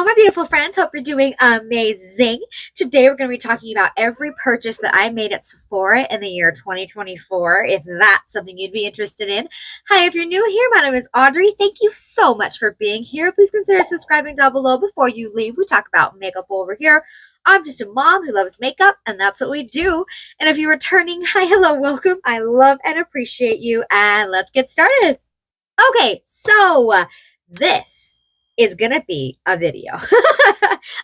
Hello, my beautiful friends. Hope you're doing amazing. Today, we're going to be talking about every purchase that I made at Sephora in the year 2024, if that's something you'd be interested in. Hi, if you're new here, my name is Audrey. Thank you so much for being here. Please consider subscribing down below before you leave. We talk about makeup over here. I'm just a mom who loves makeup, and that's what we do. And if you're returning, hi, hello, welcome. I love and appreciate you, and let's get started. Okay, so this is gonna be a video.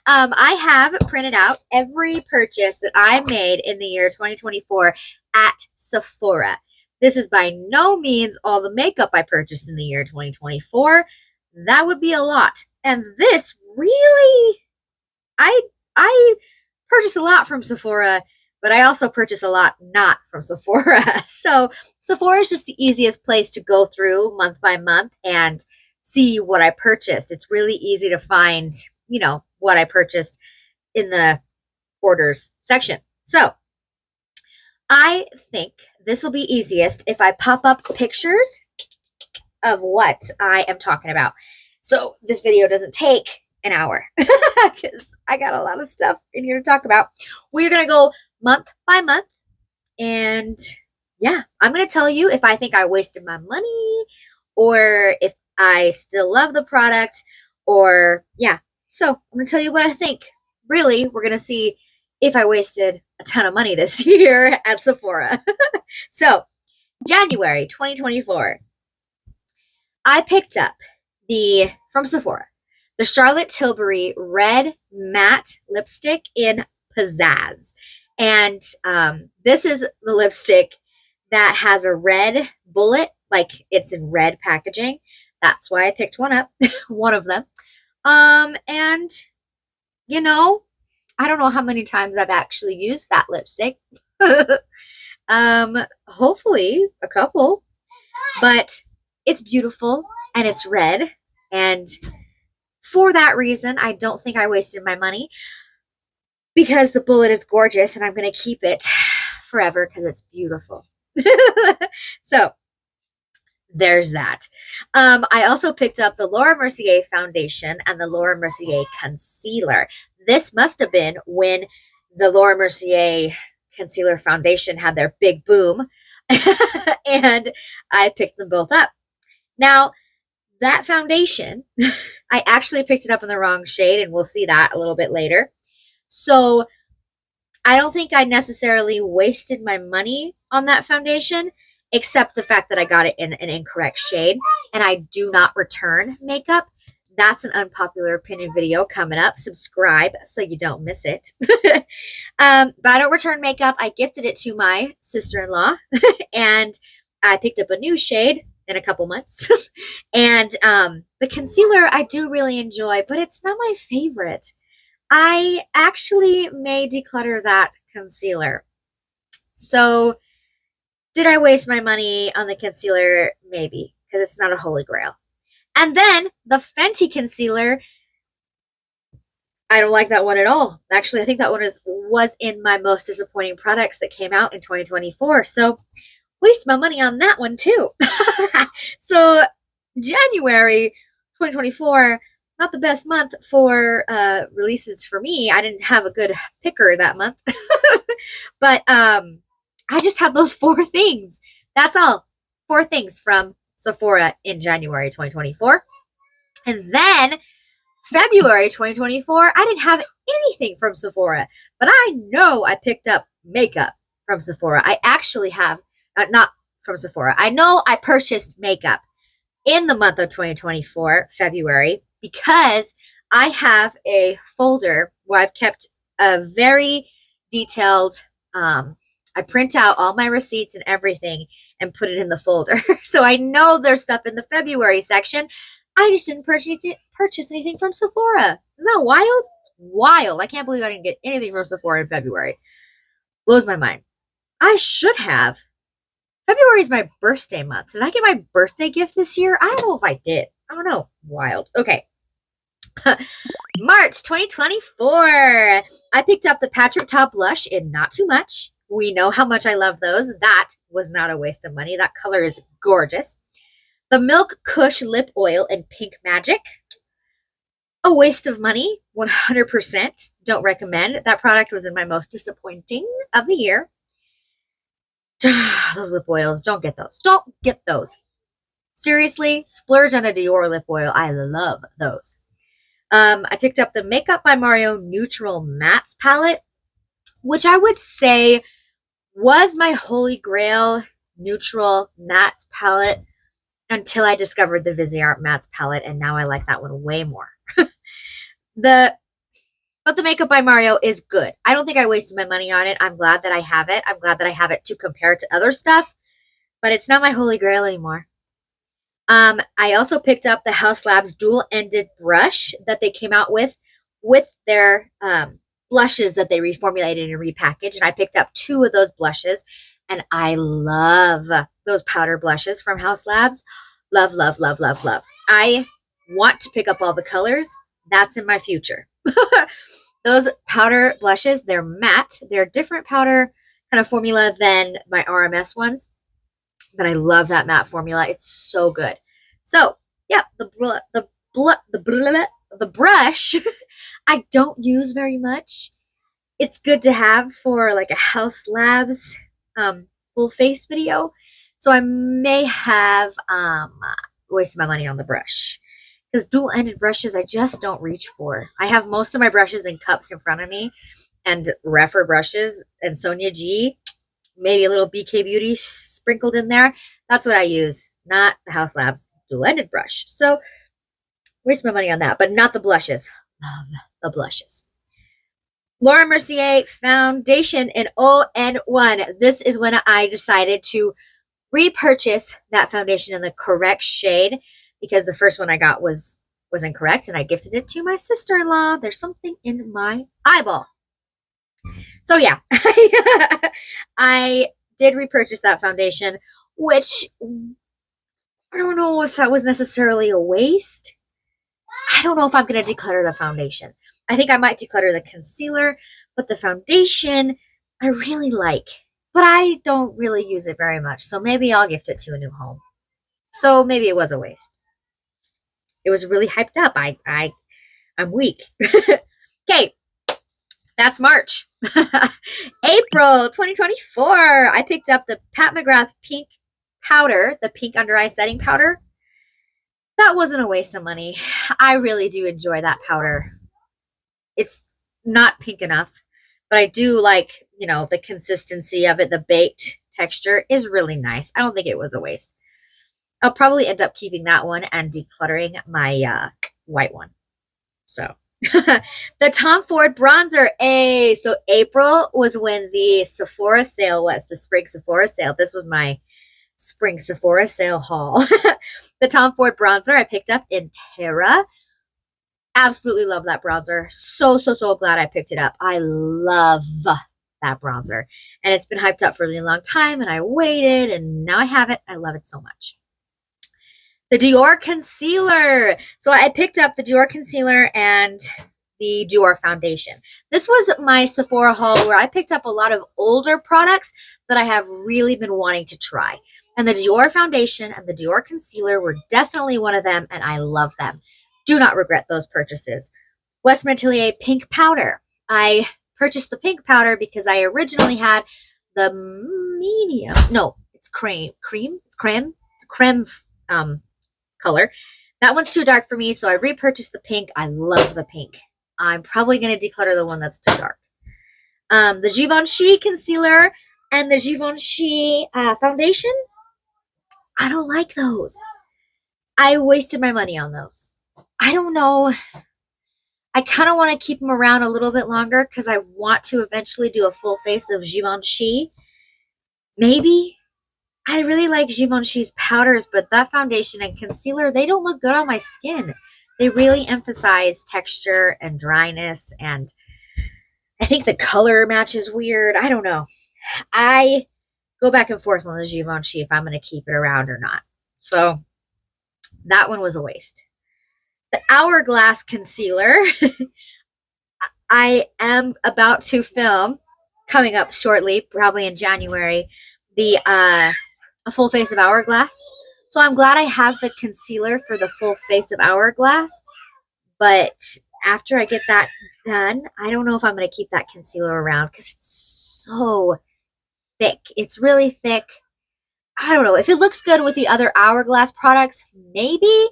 I have printed out every purchase that I made in the year 2024 at Sephora. This is by no means all the makeup I purchased in the year 2024. That would be a lot. And this really, I purchased a lot from Sephora, but I also purchase a lot not from Sephora. So Sephora is just the easiest place to go through month by month and see what I purchased. It's really easy to find, what I purchased in the orders section. So I think this will be easiest if I pop up pictures of what I am talking about. So this video doesn't take an hour because I got a lot of stuff in here to talk about. We're going to go month by month. And yeah, I'm going to tell you if I think I wasted my money or if I still love the product, or yeah. So I'm going to tell you what I think. Really, we're going to see if I wasted a ton of money this year at Sephora. So January 2024, I picked up from Sephora, the Charlotte Tilbury Red Matte Lipstick in Pizzazz. And this is the lipstick that has a red bullet, like it's in red packaging. That's why I picked one up, one of them. And I don't know how many times I've actually used that lipstick. Hopefully a couple, but it's beautiful and it's red. And for that reason, I don't think I wasted my money because the bullet is gorgeous and I'm going to keep it forever because it's beautiful. So there's that. I also picked up the Laura Mercier Foundation and the Laura Mercier Concealer. This must have been when the Laura Mercier Concealer Foundation had their big boom. And I picked them both up. Now, that foundation, I actually picked it up in the wrong shade, and we'll see that a little bit later. So I don't think I necessarily wasted my money on that foundation, except the fact that I got it in an incorrect shade, and I do not return makeup. That's an unpopular opinion video coming up. Subscribe so you don't miss it. But I don't return makeup. I gifted it to my sister-in-law, and I picked up a new shade in a couple months. And the concealer I do really enjoy, but it's not my favorite. I actually may declutter that concealer. So did I waste my money on the concealer? Maybe, because it's not a holy grail. And then the Fenty Concealer, I don't like that one at all. Actually, I think that one was in my most disappointing products that came out in 2024. So waste my money on that one too. So January 2024, not the best month for releases for me. I didn't have a good picker that month. But I just have those 4 things. That's all. 4 things from Sephora in January 2024. And then February 2024, I didn't have anything from Sephora. But I know I picked up makeup from Sephora. I actually have, not from Sephora. I know I purchased makeup in the month of 2024, February, because I have a folder where I've kept a very detailed, I print out all my receipts and everything and put it in the folder. So I know there's stuff in the February section. I just didn't purchase anything from Sephora. Isn't that wild? Wild. I can't believe I didn't get anything from Sephora in February. Blows my mind. I should have. February is my birthday month. Did I get my birthday gift this year? I don't know if I did. I don't know. Wild. Okay. March 2024. I picked up the Patrick Ta blush in Not Too Much. We know how much I love those. That was not a waste of money. That color is gorgeous. The Milk Kush Lip Oil in Pink Magic. A waste of money, 100%. Don't recommend. That product was in my most disappointing of the year. Those lip oils, don't get those. Don't get those. Seriously, splurge on a Dior lip oil. I love those. I picked up the Makeup by Mario Neutral Mattes palette, which I would say was my holy grail neutral matte palette until I discovered the Viseart Matte palette, and now I like that one way more. But the Makeup by Mario is good. I don't think I wasted my money on it. I'm glad that I have it. I'm glad that I have it to compare to other stuff, but it's not my holy grail anymore. I also picked up the Haus Labs dual-ended brush that they came out with their blushes that they reformulated and repackaged. And I picked up 2 of those blushes, and I love those powder blushes from Haus Labs. Love, love, love, love, love. I want to pick up all the colors. That's in my future. Those powder blushes, they're matte. They're a different powder kind of formula than my RMS ones, but I love that matte formula. It's so good. So, yeah, the brush I don't use very much. It's good to have for like a Haus Labs full face video. So I may have wasted my money on the brush. Because dual-ended brushes, I just don't reach for. I have most of my brushes in cups in front of me, and Refer brushes and Sonia G, maybe a little BK Beauty sprinkled in there. That's what I use, not the Haus Labs dual-ended brush. So, waste my money on that, but not the blushes. Love the blushes. Laura Mercier Foundation in ON1. This is when I decided to repurchase that foundation in the correct shade, because the first one I got was incorrect, and I gifted it to my sister-in-law. There's something in my eyeball. So yeah, I did repurchase that foundation, which I don't know if that was necessarily a waste. I don't know if I'm going to declutter the foundation. I think I might declutter the concealer, but the foundation I really like, but I don't really use it very much. So maybe I'll gift it to a new home. So maybe it was a waste. It was really hyped up. I'm weak. Okay, that's March. April 2024. I picked up the Pat McGrath pink powder, the pink under eye setting powder. That wasn't a waste of money. I really do enjoy that powder. It's not pink enough, but I do like, the consistency of it. The baked texture is really nice. I don't think it was a waste. I'll probably end up keeping that one and decluttering my white one. So, the Tom Ford bronzer. So April was when the Sephora sale was, the spring Sephora sale. This was my spring Sephora sale haul. The Tom Ford bronzer I picked up in Terra. Absolutely love that bronzer. So glad I picked it up. I love that bronzer. And it's been hyped up for a really long time, and I waited, and now I have it. I love it so much. The Dior Concealer. So I picked up the Dior Concealer and the Dior Foundation. This was my Sephora haul where I picked up a lot of older products that I have really been wanting to try. And the Dior Foundation and the Dior Concealer were definitely one of them, and I love them. Do not regret those purchases. Westman Atelier pink powder. I purchased the pink powder because I originally had the medium. No, it's creme. It's creme color. That one's too dark for me, so I repurchased the pink. I love the pink. I'm probably going to declutter the one that's too dark. The Givenchy Concealer and the Givenchy Foundation. I don't like those. I wasted my money on those. I don't know. I kind of want to keep them around a little bit longer because I want to eventually do a full face of Givenchy. Maybe. I really like Givenchy's powders, but that foundation and concealer, they don't look good on my skin. They really emphasize texture and dryness, and I think the color matches weird. I don't know. I go back and forth on the Givenchy if I'm going to keep it around or not. So that one was a waste. The Hourglass Concealer. I am about to film, coming up shortly, probably in January, a full face of Hourglass. So I'm glad I have the concealer for the full face of Hourglass, But after I get that done, I don't know if I'm going to keep that concealer around because it's so thick. It's really thick. I don't know. If it looks good with the other Hourglass products, maybe.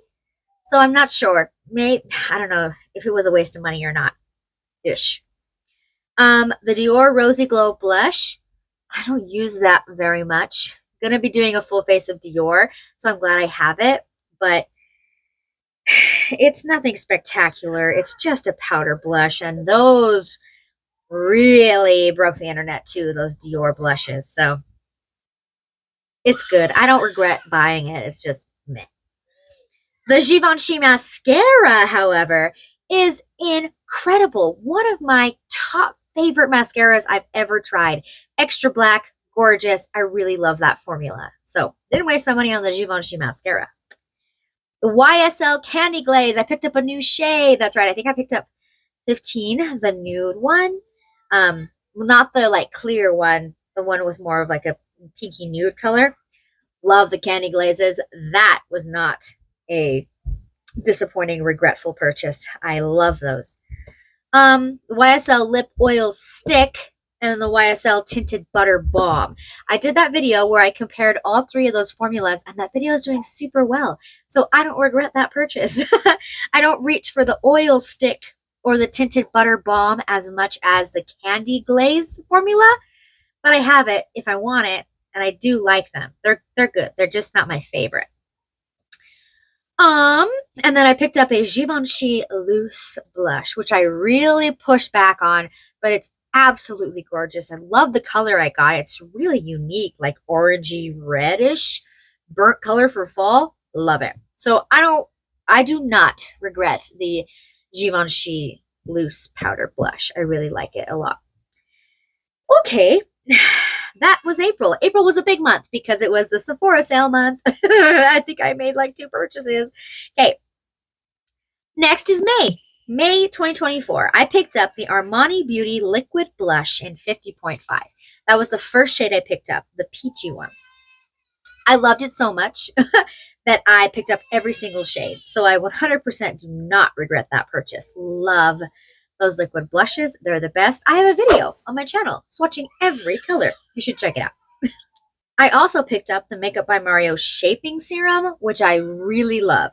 So I'm not sure. Maybe, I don't know if it was a waste of money or not. Ish. The Dior Rosy Glow Blush. I don't use that very much. I'm gonna be doing a full face of Dior, so I'm glad I have it. But it's nothing spectacular. It's just a powder blush, and those really broke the internet too, those Dior blushes. So it's good. I don't regret buying it. It's just meh. The Givenchy Mascara, however, is incredible. One of my top favorite mascaras I've ever tried. Extra black, gorgeous. I really love that formula. So didn't waste my money on the Givenchy Mascara. The YSL Candy Glaze. I picked up a new shade. That's right. I think I picked up 15, the nude one. Not the like clear one. The one with more of like a pinky nude color. Love the candy glazes. That was not a disappointing, regretful purchase. I love those. YSL Lip Oil Stick and the YSL Tinted Butter Balm. I did that video where I compared all three of those formulas, and that video is doing super well. So I don't regret that purchase. I don't reach for the oil stick or the Tinted Butter Balm as much as the Candy Glaze formula, but I have it if I want it, and I do like them. They're good. They're just not my favorite. And then I picked up a Givenchy loose blush, which I really pushed back on, but it's absolutely gorgeous. I love the color I got. It's really unique, like orangey reddish burnt color for fall. Love it. So I do not regret the Givenchy loose powder blush. I really like it a lot. Okay. That was April. April was a big month because it was the Sephora sale month. I think I made like 2 purchases. Okay. Next is May. May 2024. I picked up the Armani Beauty Liquid Blush in 50.5. That was the first shade I picked up, the peachy one. I loved it so much that I picked up every single shade. So I 100% do not regret that purchase. Love those liquid blushes. They're the best. I have a video on my channel swatching every color. You should check it out. I also picked up the Makeup by Mario Shaping Serum, which I really love.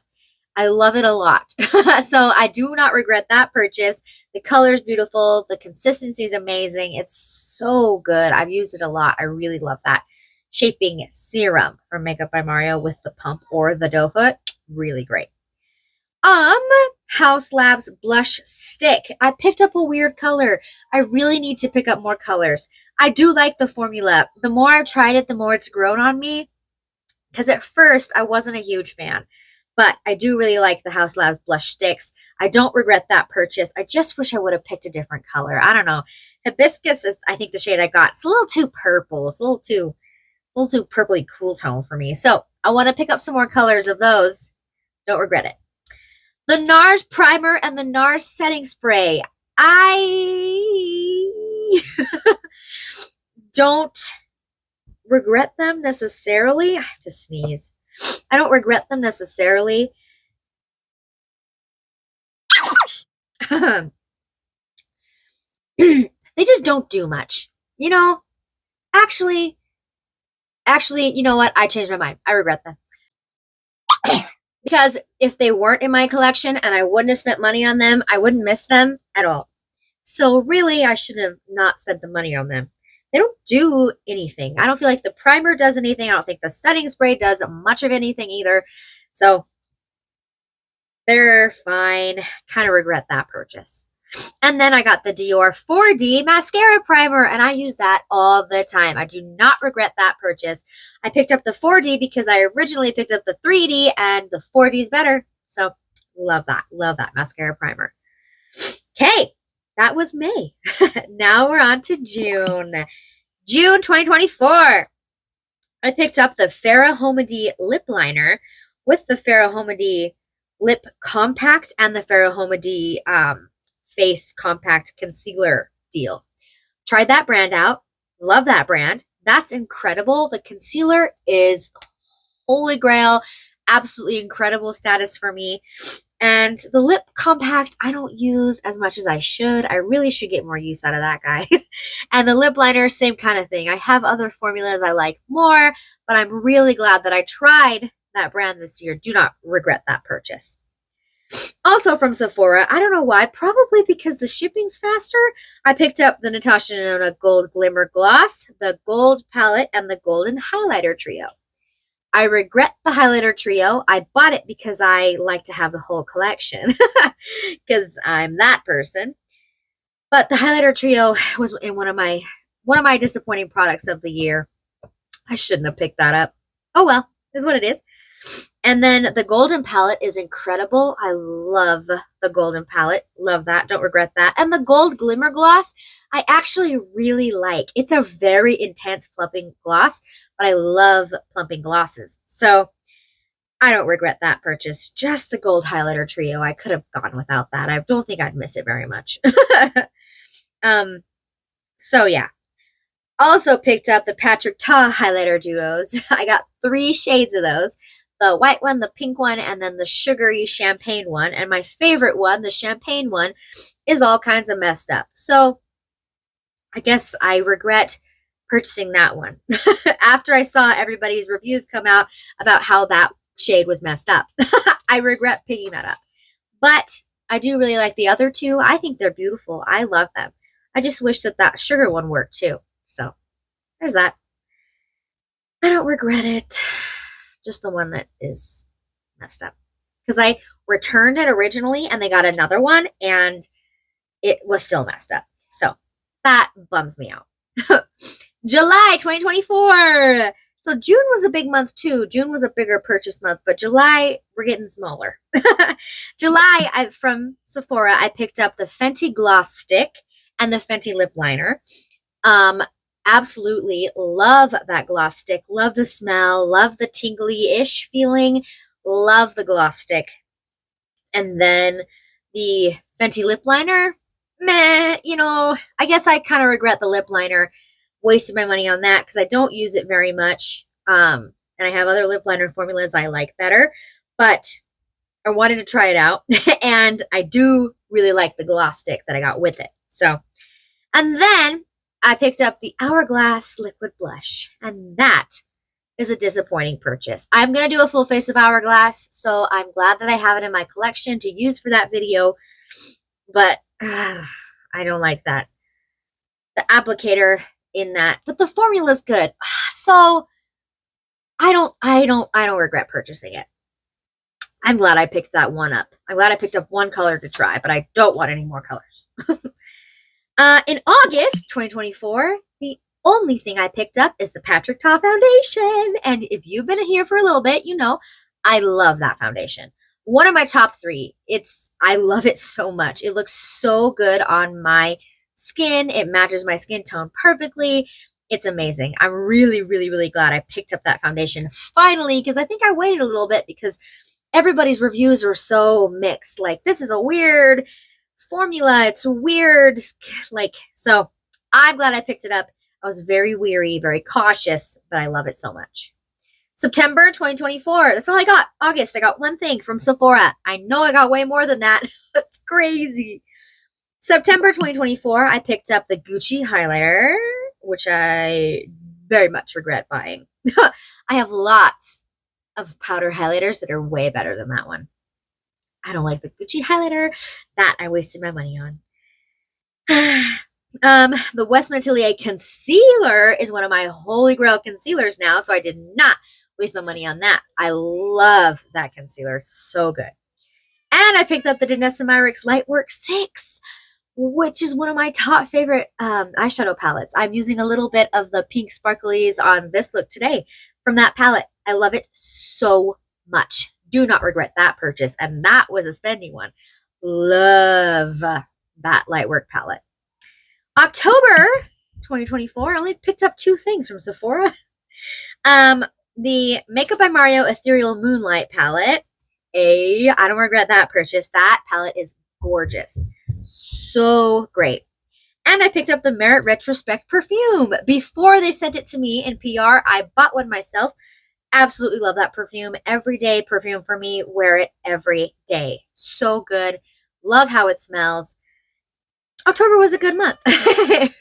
I love it a lot. So I do not regret that purchase. The color is beautiful. The consistency is amazing. It's so good. I've used it a lot. I really love that. Shaping Serum from Makeup by Mario with the pump or the doe foot. Really great. Haus Labs Blush Stick. I picked up a weird color. I really need to pick up more colors. I do like the formula. The more I've tried it, the more it's grown on me. Because at first, I wasn't a huge fan. But I do really like the Haus Labs Blush Sticks. I don't regret that purchase. I just wish I would have picked a different color. I don't know. Hibiscus is, I think, the shade I got. It's a little too purple. It's a little too purpley cool tone for me. So I want to pick up some more colors of those. Don't regret it. The NARS Primer and the NARS Setting Spray. I don't regret them necessarily. I have to sneeze. I don't regret them necessarily. They just don't do much. You know, actually, you know what? I changed my mind. I regret them. Because if they weren't in my collection and I wouldn't have spent money on them, I wouldn't miss them at all. So really, I should have not spent the money on them. They don't do anything. I don't feel like the primer does anything. I don't think the setting spray does much of anything either. So they're fine. Kind of regret that purchase. And then I got the Dior 4D Mascara Primer, and I use that all the time. I do not regret that purchase. I picked up the 4D because I originally picked up the 3D, and the 4D is better. So love that. Love that mascara primer. Okay, that was May. Now we're on to June. June 2024. I picked up the Farrah Homedy Lip Liner with the Farrah Homedy Lip Compact and the Farrah Homedy Face Compact Concealer deal. Tried that brand out. Love that brand. That's incredible. The concealer is holy grail. Absolutely incredible status for me. And the lip compact, I don't use as much as I should. I really should get more use out of that guy. And the lip liner, same kind of thing. I have other formulas I like more, but I'm really glad that I tried that brand this year. Do not regret that purchase. Also from Sephora, I don't know why, probably because the shipping's faster. I picked up the Natasha Denona Gold Glimmer Gloss, the Gold Palette, and the Golden Highlighter Trio. I regret the highlighter trio. I bought it because I like to have the whole collection because I'm that person. But the highlighter trio was in one of my disappointing products of the year. I shouldn't have picked that up. Oh well, is what it is. And then the golden palette is incredible. I love the golden palette. Love that. Don't regret that. And the gold glimmer gloss, I actually really like. It's a very intense plumping gloss, but I love plumping glosses. So I don't regret that purchase. Just the gold highlighter trio. I could have gone without that. I don't think I'd miss it very much. So yeah. Also picked up the Patrick Ta highlighter duos. I got 3 shades of those. The white one, the pink one, and then the sugary champagne one. And my favorite one, the champagne one, is all kinds of messed up. So I guess I regret purchasing that one. After I saw everybody's reviews come out about how that shade was messed up. I regret picking that up. But I do really like the other 2. I think they're beautiful. I love them. I just wish that sugar one worked too. So there's that. I don't regret it. Just the one that is messed up. Because I returned it originally and they got another one and it was still messed up. So that bums me out. July 2024. So June was a big month too. June was a bigger purchase month, but July, we're getting smaller. July, from Sephora, I picked up the Fenty Gloss Stick and the Fenty Lip Liner. Absolutely love that gloss stick. Love the smell. Love the tingly-ish feeling. Love the gloss stick. And then the Fenty lip liner, meh, I guess I kind of regret the lip liner. Wasted my money on that because I don't use it very much. And I have other lip liner formulas I like better. But I wanted to try it out. And I do really like the gloss stick that I got with it. So, and then I picked up the Hourglass Liquid Blush, and that is a disappointing purchase. I'm going to do a full face of Hourglass, so I'm glad that I have it in my collection to use for that video, but I don't like that. The applicator in that, but the formula is good, so I don't regret purchasing it. I'm glad I picked that one up. I'm glad I picked up one color to try, but I don't want any more colors. In August 2024, the only thing I picked up is the Patrick Ta Foundation. And if you've been here for a little bit, you know I love that foundation. One of my top 3. I love it so much. It looks so good on my skin. It matches my skin tone perfectly. It's amazing. I'm really, really, really glad I picked up that foundation finally, because I think I waited a little bit because everybody's reviews were so mixed. Like, this is a weird formula. It's weird. So I'm glad I picked it up. I was very weary, very cautious, but I love it so much. September 2024. That's all I got. August, I got one thing from Sephora. I know I got way more than that. That's crazy. September 2024, I picked up the Gucci highlighter, which I very much regret buying. I have lots of powder highlighters that are way better than that one. I don't like the Gucci highlighter. That I wasted my money on. The Westman Atelier Concealer is one of my holy grail concealers now, so I did not waste my money on that. I love that concealer. So good. And I picked up the Danessa Myricks Lightwork 6, which is one of my top favorite eyeshadow palettes. I'm using a little bit of the pink sparklies on this look today from that palette. I love it so much. Do not regret that purchase. And that was a spendy one. Love that Lightwork palette. October 2024, I only picked up 2 things from Sephora. The Makeup by Mario Ethereal Moonlight palette. I don't regret that purchase. That palette is gorgeous. So great. And I picked up the Merit Retrospect perfume. Before they sent it to me in PR, I bought one myself. Absolutely love that perfume. Everyday perfume for me. Wear it every day. So good. Love how it smells. October was a good month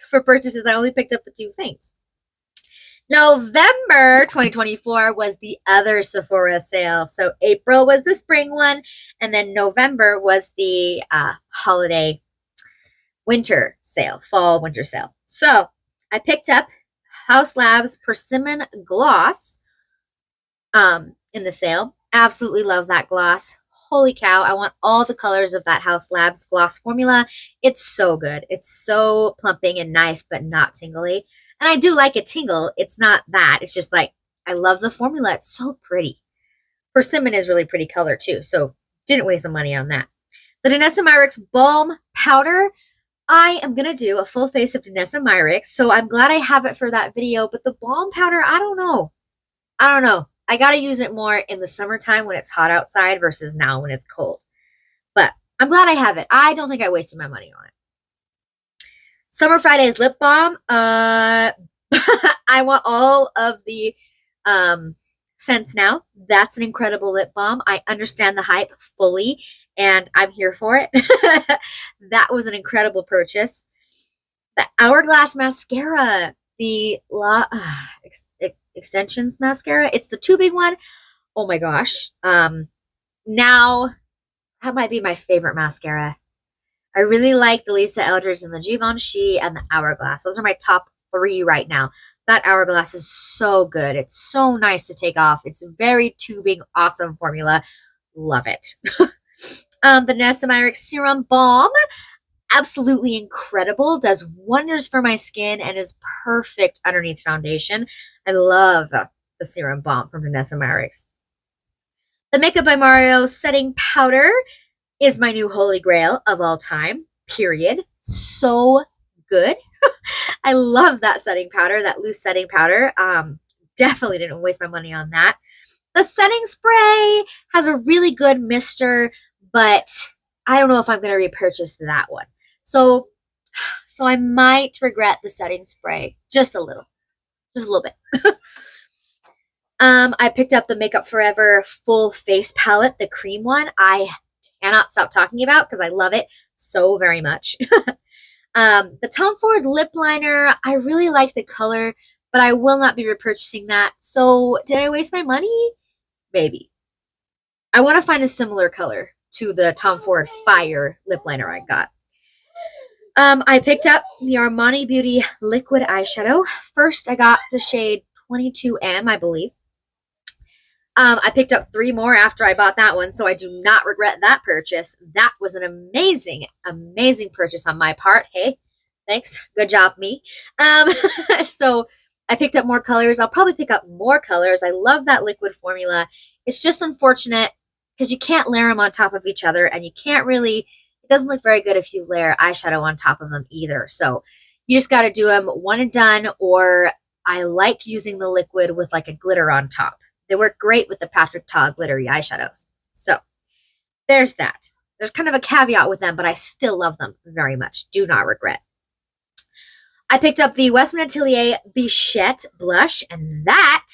for purchases. I only picked up the two things. November 2024 was the other Sephora sale. So April was the spring one, and then November was the holiday winter sale, fall winter sale. So I picked up Haus Labs Persimmon Gloss in the sale. Absolutely love that gloss. Holy cow, I want all the colors of that Haus Labs gloss formula. It's so good. It's so plumping and nice, but not tingly. And I do like a tingle. It's not that. It's just like, I love the formula. It's so pretty. Persimmon is really pretty color too, so didn't waste my money on that. The Danessa Myricks Balm Powder. I am going to do a full face of Danessa Myricks, so I'm glad I have it for that video, but the Balm Powder, I don't know. I got to use it more in the summertime when it's hot outside versus now when it's cold. But I'm glad I have it. I don't think I wasted my money on it. Summer Fridays lip balm. I want all of the scents now. That's an incredible lip balm. I understand the hype fully, and I'm here for it. That was an incredible purchase. The Hourglass Mascara. The Extensions Mascara. It's the tubing one. Oh my gosh. Now, that might be my favorite mascara. I really like the Lisa Eldridge and the Givenchy and the Hourglass. Those are my top 3 right now. That Hourglass is so good. It's so nice to take off. It's very tubing, awesome formula. Love it. The Danessa Myricks Serum Balm. Absolutely incredible. Does wonders for my skin and is perfect underneath foundation. I love the Serum Balm from Danessa Myricks. The Makeup by Mario Setting Powder is my new holy grail of all time, period. So good. I love that setting powder, that loose setting powder. Definitely didn't waste my money on that. The setting spray has a really good mister, but I don't know if I'm going to repurchase that one. So I might regret the setting spray just a little bit. I picked up the Makeup Forever Full Face Palette, the cream one. I cannot stop talking about because I love it so very much. The Tom Ford lip liner, I really like the color, but I will not be repurchasing that. So did I waste my money? Maybe. I want to find a similar color to the Tom Ford Fire lip liner I got. I picked up the Armani Beauty liquid eyeshadow. First, I got the shade 22M, I believe. I picked up 3 more after I bought that one, so I do not regret that purchase. That was an amazing, amazing purchase on my part. Hey, thanks. Good job, me. So I picked up more colors. I'll probably pick up more colors. I love that liquid formula. It's just unfortunate because you can't layer them on top of each other, and you can't really, it doesn't look very good if you layer eyeshadow on top of them either. So you just got to do them one and done, or I like using the liquid with like a glitter on top. They work great with the Patrick Ta glittery eyeshadows. So there's that. There's kind of a caveat with them, but I still love them very much. Do not regret. I picked up the Westman Atelier Bichette blush, and that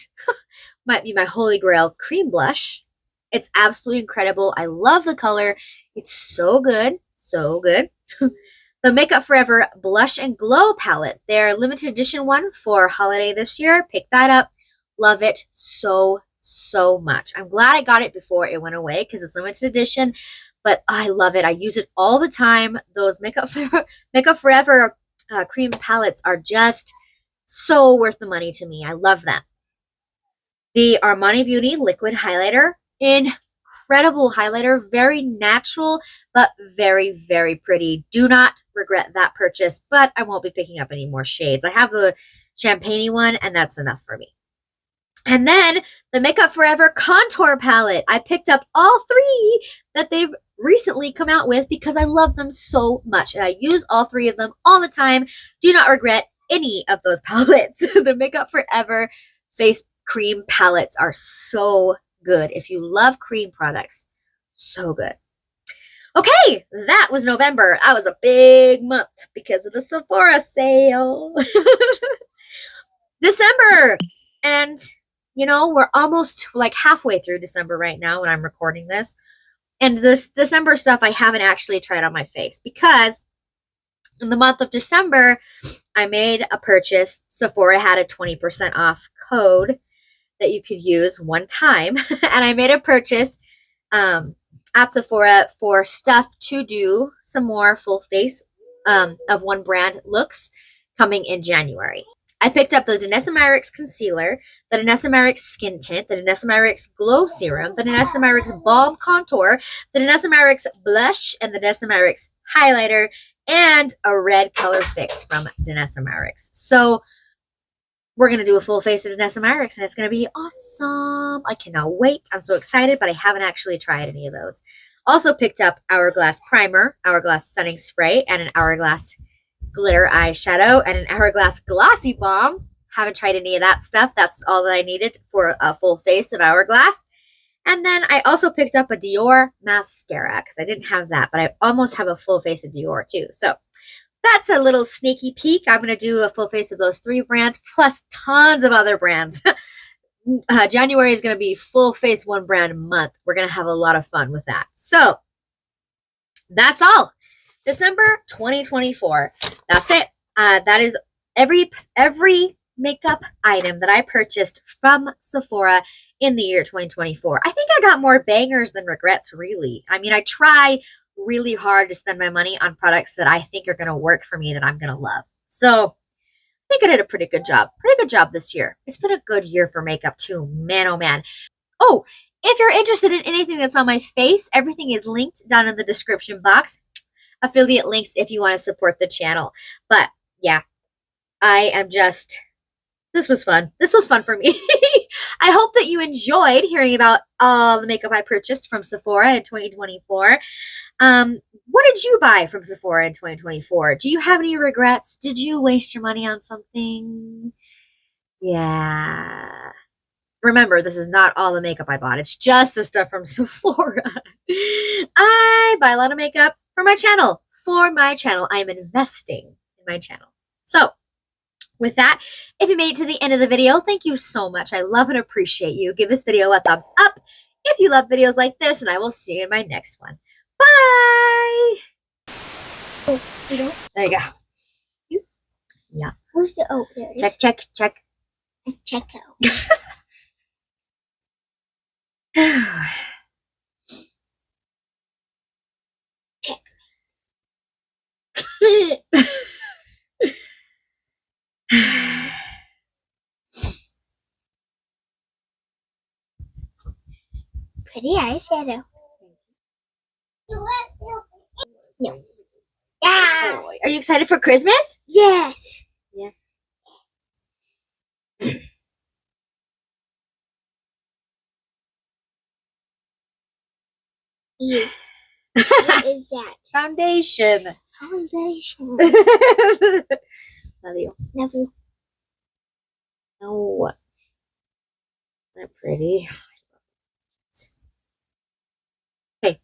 might be my holy grail cream blush. It's absolutely incredible. I love the color. It's so good. So good. The Makeup Forever Blush and Glow palette. Their limited edition one for holiday this year. Pick that up. Love it so much. I'm glad I got it before it went away because it's limited edition, but I love it. I use it all the time. Those Makeup Forever cream palettes are just so worth the money to me. I love them. The Armani Beauty liquid highlighter. Incredible highlighter. Very natural, but very, very pretty. Do not regret that purchase, but I won't be picking up any more shades. I have the champagne one, and that's enough for me. And then the Makeup Forever Contour Palette. I picked up all 3 that they've recently come out with because I love them so much. And I use all 3 of them all the time. Do not regret any of those palettes. The Makeup Forever Face Cream Palettes are so good. If you love cream products, so good. Okay, that was November. That was a big month because of the Sephora sale. December. And you know, we're almost like halfway through December right now when I'm recording this. And this December stuff I haven't actually tried on my face because in the month of December, I made a purchase. Sephora had a 20% off code that you could use one time. And I made a purchase at Sephora for stuff to do some more full face of one brand looks coming in January. I picked up the Dior Concealer, the Dior Skin Tint, the Dior Glow Serum, the Dior Balm Contour, the Dior Blush, and the Dior Highlighter, and a red color fix from Dior. So we're going to do a full face of Dior, and it's going to be awesome. I cannot wait. I'm so excited, but I haven't actually tried any of those. Also picked up Hourglass Primer, Hourglass Setting Spray, and an Hourglass Glitter Eyeshadow, and an Hourglass Glossy Balm. Haven't tried any of that stuff. That's all that I needed for a full face of Hourglass. And then I also picked up a Dior Mascara because I didn't have that, but I almost have a full face of Dior too. So that's a little sneaky peek. I'm going to do a full face of those 3 brands plus tons of other brands. January is going to be full face one brand month. We're going to have a lot of fun with that. So that's all. December 2024. That's it. That is every makeup item that I purchased from Sephora in the year 2024. I think I got more bangers than regrets, really. I mean, I try really hard to spend my money on products that I think are going to work for me, that I'm going to love. So I think I did a pretty good job. Pretty good job this year. It's been a good year for makeup too. Man, oh man. Oh, if you're interested in anything that's on my face, everything is linked down in the description box. Affiliate links if you want to support the channel. But yeah, I am just, this was fun. This was fun for me. I hope that you enjoyed hearing about all the makeup I purchased from Sephora in 2024. What did you buy from Sephora in 2024? Do you have any regrets? Did you waste your money on something? Yeah. Remember, this is not all the makeup I bought. It's just the stuff from Sephora. I buy a lot of makeup for my channel. For my channel. I am investing in my channel. So, with that, if you made it to the end of the video, thank you so much. I love and appreciate you. Give this video a thumbs up if you love videos like this, and I will see you in my next one. Bye! Oh, you know? There you go. Yeah. Where's the, oh, there it is. Check. Check out. Check. Pretty eyeshadow. No. Yeah. Boy, are you excited for Christmas? Yes. Yeah. You. What is that? Foundation. Foundation. Love you. Love you. Oh, they're pretty. Hey,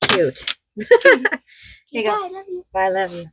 cute. There you go. Bye, love you. Bye, love you.